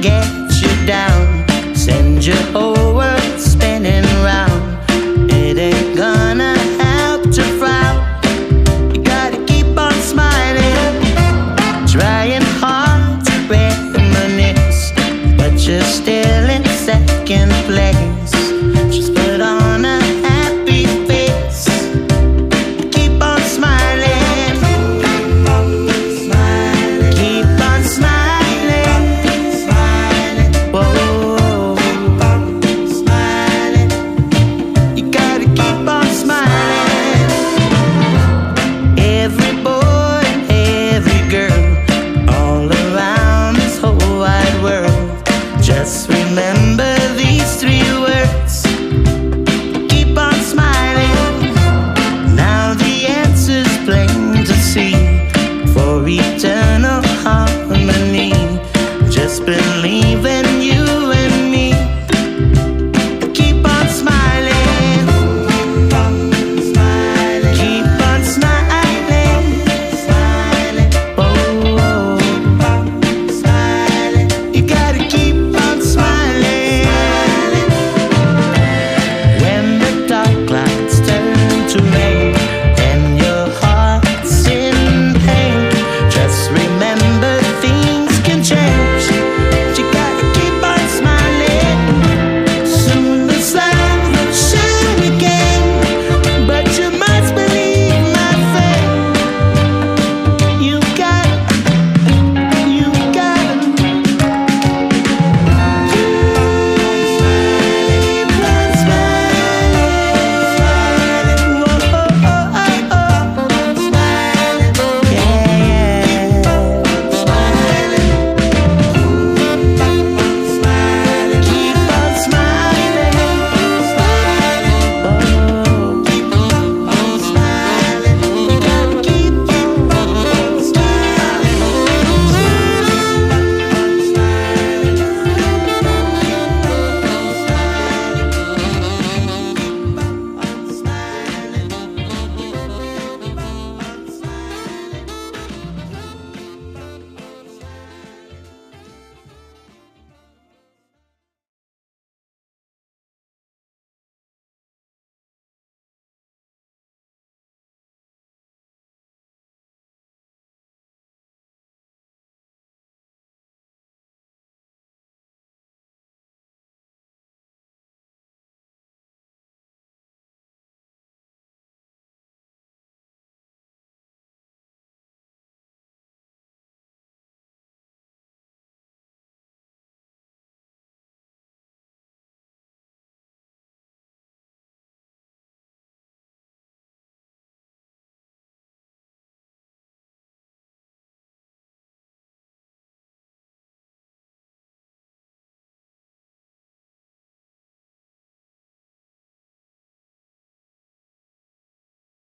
get you down, send your whole world spinning round. It ain't gonna help to frown. You gotta keep on smiling, trying hard to reminisce, but you're still in second place. Just put on a happy face, keep on smiling, keep on smiling, whoa, smiling. You gotta keep on smiling. Every boy, every girl, all around this whole wide world, just remember these three words: keep on smiling. Now the answer's plain to see, for eternal harmony. Just believe in